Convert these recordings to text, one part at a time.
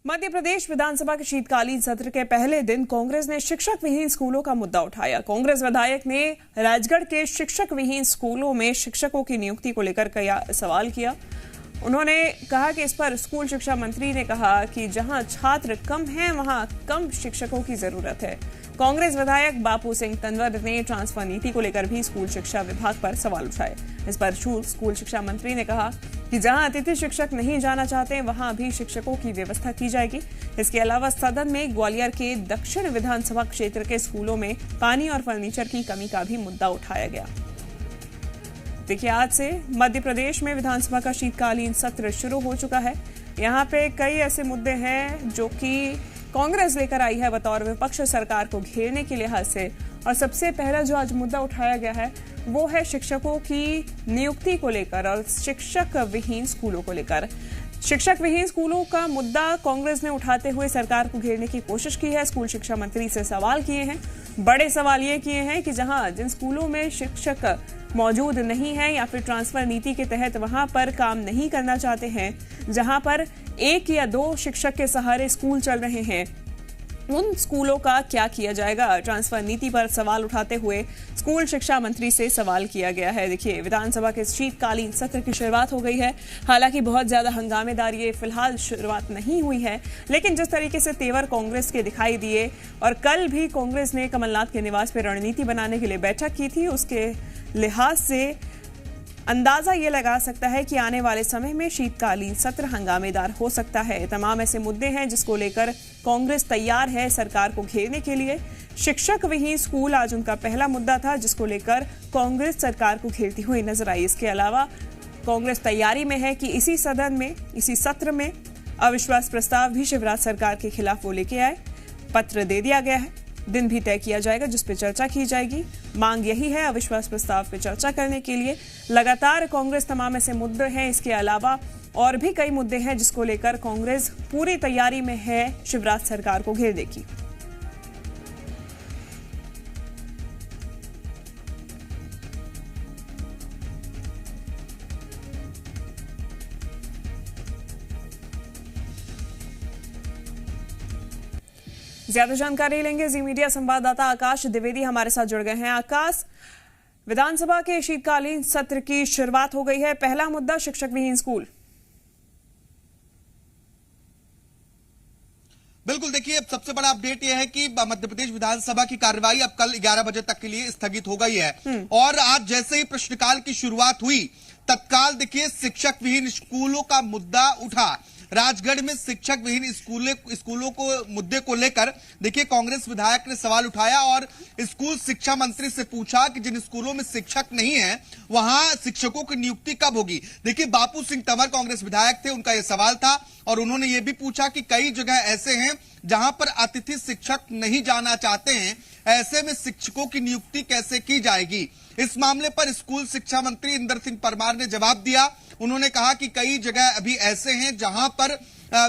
मध्य प्रदेश विधानसभा के शीतकालीन सत्र के पहले दिन कांग्रेस ने शिक्षक विहीन स्कूलों का मुद्दा उठाया। कांग्रेस विधायक ने राजगढ़ के शिक्षक विहीन स्कूलों में शिक्षकों की नियुक्ति को लेकर सवाल किया। उन्होंने कहा कि इस पर स्कूल शिक्षा मंत्री ने कहा कि जहां छात्र कम हैं वहां कम शिक्षकों की जरूरत है। कांग्रेस विधायक बापू सिंह तंवर ने ट्रांसफर नीति को लेकर भी स्कूल शिक्षा विभाग पर सवाल उठाए। इस पर स्कूल शिक्षा मंत्री ने कहा कि जहां अतिथि शिक्षक नहीं जाना चाहते वहां भी शिक्षकों की व्यवस्था की जाएगी। इसके अलावा सदन में ग्वालियर के दक्षिण विधानसभा क्षेत्र के स्कूलों में पानी और फर्नीचर की कमी का भी मुद्दा उठाया गया। देखिए, आज से मध्य प्रदेश में विधानसभा का शीतकालीन सत्र शुरू हो चुका है। यहाँ पे कई ऐसे मुद्दे हैं जो कि कांग्रेस लेकर आई है बतौर विपक्ष सरकार को घेरने के लिहाज से। और सबसे पहला जो आज मुद्दा उठाया गया है वो है शिक्षकों की नियुक्ति को लेकर और शिक्षक विहीन स्कूलों को लेकर। शिक्षक विहीन स्कूलों का मुद्दा कांग्रेस ने उठाते हुए सरकार को घेरने की कोशिश की है। स्कूल शिक्षा मंत्री से सवाल किए हैं। बड़े सवाल ये किए हैं कि जहां जिन स्कूलों में शिक्षक मौजूद नहीं है या फिर ट्रांसफर नीति के तहत वहां पर काम नहीं करना चाहते हैं, जहां पर 1 या 2 शिक्षक के सहारे स्कूल चल रहे हैं, उन स्कूलों का क्या किया जाएगा। ट्रांसफर नीति पर सवाल उठाते हुए स्कूल शिक्षा मंत्री से सवाल किया गया है। देखिए, विधानसभा के शीतकालीन सत्र की शुरुआत हो गई है। हालांकि बहुत ज्यादा हंगामेदार ये फिलहाल शुरुआत नहीं हुई है, लेकिन जिस तरीके से तेवर कांग्रेस के दिखाई दिए और कल भी कांग्रेस ने कमलनाथ के निवास पर रणनीति बनाने के लिए बैठक की थी, उसके लिहाज से अंदाजा ये लगा सकता है कि आने वाले समय में शीतकालीन सत्र हंगामेदार हो सकता है। तमाम ऐसे मुद्दे हैं जिसको लेकर कांग्रेस तैयार है सरकार को घेरने के लिए। शिक्षक विहीन स्कूल आज उनका पहला मुद्दा था जिसको लेकर कांग्रेस सरकार को घेरती हुई नजर आई। इसके अलावा कांग्रेस तैयारी में है कि इसी सदन में, इसी सत्र में अविश्वास प्रस्ताव भी शिवराज सरकार के खिलाफ वो लेके आए। पत्र दे दिया गया है, दिन भी तय किया जाएगा जिस पे चर्चा की जाएगी। मांग यही है अविश्वास प्रस्ताव पे चर्चा करने के लिए। लगातार कांग्रेस तमाम ऐसे मुद्दे हैं, इसके अलावा और भी कई मुद्दे हैं जिसको लेकर कांग्रेस पूरी तैयारी में है शिवराज सरकार को घेरने की। ज्यादा जानकारी लेंगे जी मीडिया संवाददाता आकाश द्विवेदी हमारे साथ जुड़ गए हैं। आकाश, विधानसभा के शीतकालीन सत्र की शुरुआत हो गई है। पहला मुद्दा शिक्षक विहीन स्कूल। बिल्कुल, देखिए, अब सबसे बड़ा अपडेट यह है कि मध्य प्रदेश विधानसभा की कार्यवाही अब कल 11 बजे तक के लिए स्थगित हो गई है। और आज जैसे ही प्रश्नकाल की शुरुआत हुई तत्काल देखिए शिक्षक विहीन स्कूलों का मुद्दा उठा। राजगढ़ में शिक्षक विहीन स्कूलों को मुद्दे को लेकर देखिए कांग्रेस विधायक ने सवाल उठाया और स्कूल शिक्षा मंत्री से पूछा कि जिन स्कूलों में शिक्षक नहीं है वहां शिक्षकों की नियुक्ति कब होगी। देखिए, बापू सिंह तंवर कांग्रेस विधायक थे, उनका यह सवाल था और उन्होंने ये भी पूछा कि कई जगह ऐसे हैं जहां पर अतिथि शिक्षक नहीं जाना चाहते हैं, ऐसे में शिक्षकों की नियुक्ति कैसे की जाएगी। इस मामले पर स्कूल शिक्षा मंत्री इंदर सिंह परमार ने जवाब दिया। उन्होंने कहा कि कई जगह अभी ऐसे हैं जहां पर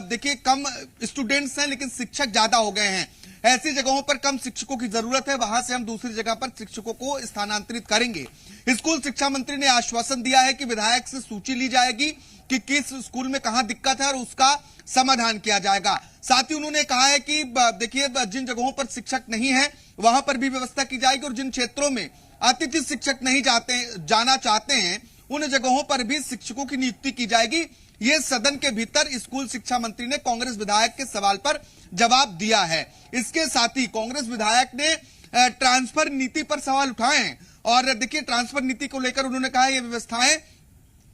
देखिए कम स्टूडेंट्स हैं लेकिन शिक्षक ज्यादा हो गए हैं। ऐसी जगहों पर कम शिक्षकों की जरूरत है, वहां से हम दूसरी जगह पर शिक्षकों को स्थानांतरित करेंगे। स्कूल शिक्षा मंत्री ने आश्वासन दिया है कि विधायक से सूची ली जाएगी कि किस स्कूल में कहां दिक्कत है और उसका समाधान किया जाएगा। साथ ही उन्होंने कहा है कि देखिए जिन जगहों पर शिक्षक नहीं है वहां पर भी व्यवस्था की जाएगी और जिन क्षेत्रों में अतिथि शिक्षक नहीं जाना चाहते हैं उन जगहों पर भी शिक्षकों की नियुक्ति की जाएगी। ये सदन के भीतर स्कूल शिक्षा मंत्री ने कांग्रेस विधायक के सवाल पर जवाब दिया है। इसके साथ ही कांग्रेस विधायक ने ट्रांसफर नीति पर सवाल उठाए हैं और देखिए ट्रांसफर नीति को लेकर उन्होंने कहा ये व्यवस्थाएं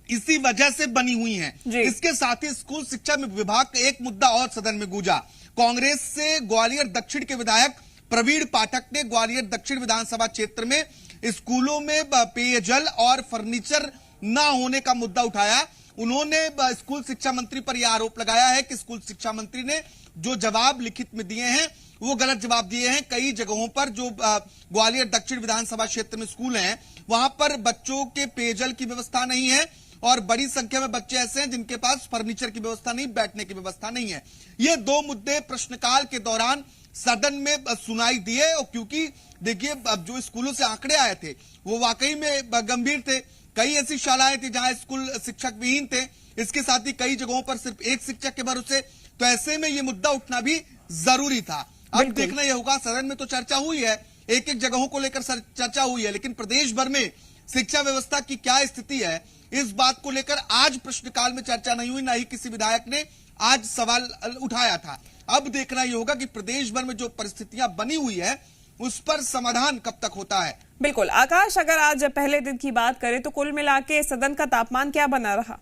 इसी वजह से बनी हुई हैं। इसके साथ ही स्कूल शिक्षा विभाग का एक मुद्दा और सदन में गूंजा। कांग्रेस से ग्वालियर दक्षिण के विधायक प्रवीण पाठक ने ग्वालियर दक्षिण विधानसभा क्षेत्र में स्कूलों में पेयजल और फर्नीचर न होने का मुद्दा उठाया। उन्होंने स्कूल शिक्षा मंत्री पर यह आरोप लगाया है कि स्कूल शिक्षा मंत्री ने जो जवाब लिखित में दिए हैं वो गलत जवाब दिए हैं। कई जगहों पर जो ग्वालियर दक्षिण विधानसभा क्षेत्र में स्कूल हैं वहां पर बच्चों के पेयजल की व्यवस्था नहीं है और बड़ी संख्या में बच्चे ऐसे हैं जिनके पास फर्नीचर की व्यवस्था नहीं, बैठने की व्यवस्था नहीं है। ये 2 मुद्दे प्रश्नकाल के दौरान सदन में सुनाई दिए और क्योंकि देखिए अब जो स्कूलों से आंकड़े आए थे वो वाकई में गंभीर थे। कई ऐसी शालाएं थी जहां स्कूल शिक्षक विहीन थे। इसके साथ ही कई जगहों पर सिर्फ एक शिक्षक के भरोसे तो ऐसे में ये मुद्दा उठना भी जरूरी था। अब देखना यह होगा, सदन में तो चर्चा हुई है, एक एक जगहों को लेकर चर्चा हुई है, लेकिन प्रदेश भर में शिक्षा व्यवस्था की क्या स्थिति है, इस बात को लेकर आज प्रश्नकाल में चर्चा नहीं हुई, ना ही किसी विधायक ने आज सवाल उठाया था। अब देखना यह होगा कि प्रदेश भर में जो परिस्थितियां बनी हुई है उस पर समाधान कब तक होता है। बिल्कुल आकाश, अगर आज पहले दिन की बात करें तो कुल मिला के सदन का तापमान क्या बना रहा?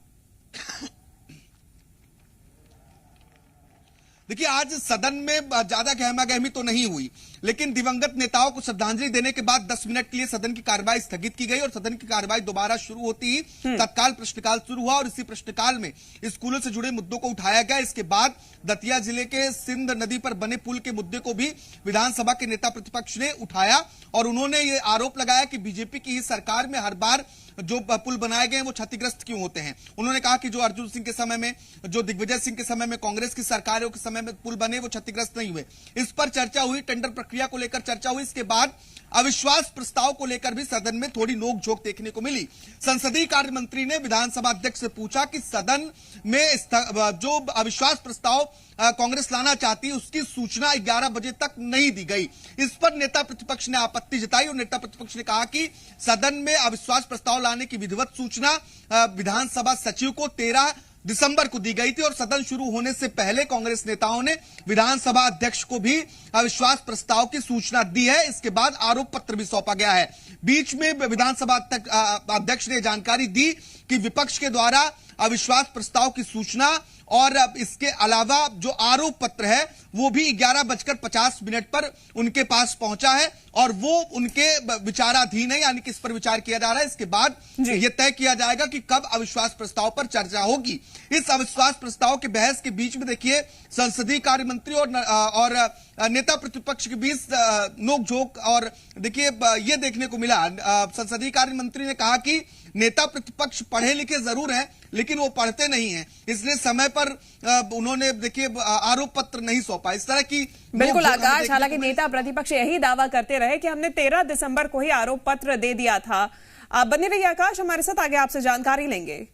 देखिए, आज सदन में ज्यादा गहमा गहमी तो नहीं हुई, लेकिन दिवंगत नेताओं को श्रद्धांजलि देने के बाद 10 मिनट के लिए सदन की कार्रवाई स्थगित की गई और सदन की कार्रवाई दोबारा शुरू होती ही तत्काल प्रश्नकाल शुरू हुआ और इसी प्रश्नकाल में स्कूलों से जुड़े मुद्दों को उठाया गया। इसके बाद दतिया जिले के सिंध नदी पर बने पुल के मुद्दे को भी विधानसभा के नेता प्रतिपक्ष ने उठाया और उन्होंने ये आरोप लगाया कि बीजेपी की ही सरकार में हर बार जो पुल बनाए गए हैं वो क्षतिग्रस्त क्यों होते हैं। उन्होंने कहा कि जो अर्जुन सिंह के समय में, जो दिग्विजय सिंह के समय में, कांग्रेस की सरकारों के समय में पुल बने वो क्षतिग्रस्त नहीं हुए। इस पर चर्चा हुई, टेंडर प्रक्रिया को लेकर चर्चा हुई। इसके बाद अविश्वास प्रस्ताव को लेकर भी सदन में थोड़ी नोकझोंक देखने को मिली। संसदीय कार्य मंत्री ने विधानसभा अध्यक्ष से पूछा कि सदन में जो अविश्वास प्रस्ताव कांग्रेस लाना चाहती है उसकी सूचना 11 बजे तक नहीं दी गई। इस पर नेता प्रतिपक्ष ने आपत्ति जताई और नेता प्रतिपक्ष ने कहा कि सदन में अविश्वास प्रस्ताव लाने की विधिवत सूचना विधानसभा सचिव को 13 दिसंबर को दी गई थी और सदन शुरू होने से पहले कांग्रेस नेताओं ने विधानसभा अध्यक्ष को भी अविश्वास प्रस्ताव की सूचना दी है। इसके बाद आरोप पत्र भी सौंपा गया है। बीच में विधानसभा अध्यक्ष ने जानकारी दी कि विपक्ष के द्वारा अविश्वास प्रस्ताव की सूचना और इसके अलावा जो आरोप पत्र है वो भी 11:50 पर उनके पास पहुंचा है और वो उनके विचाराधीन है, यानी कि इस पर विचार किया जा रहा है। इसके बाद यह तय किया जाएगा कि कब अविश्वास प्रस्ताव पर चर्चा होगी। इस अविश्वास प्रस्ताव के बहस के बीच में देखिए संसदीय कार्य मंत्री और नेता प्रतिपक्ष के बीच नोकझोंक और देखिए ये देखने को मिला। संसदीय कार्य मंत्री ने कहा कि नेता प्रतिपक्ष पढ़े लिखे जरूर हैं लेकिन वो पढ़ते नहीं हैं, इसलिए समय पर उन्होंने देखिए आरोप पत्र नहीं सौंपा। इस तरह की बिल्कुल आकाश, हालांकि नेता प्रतिपक्ष यही दावा करते रहे कि हमने 13 दिसंबर को ही आरोप पत्र दे दिया था। आप बने रहिए आकाश, हमारे साथ आगे आपसे जानकारी लेंगे।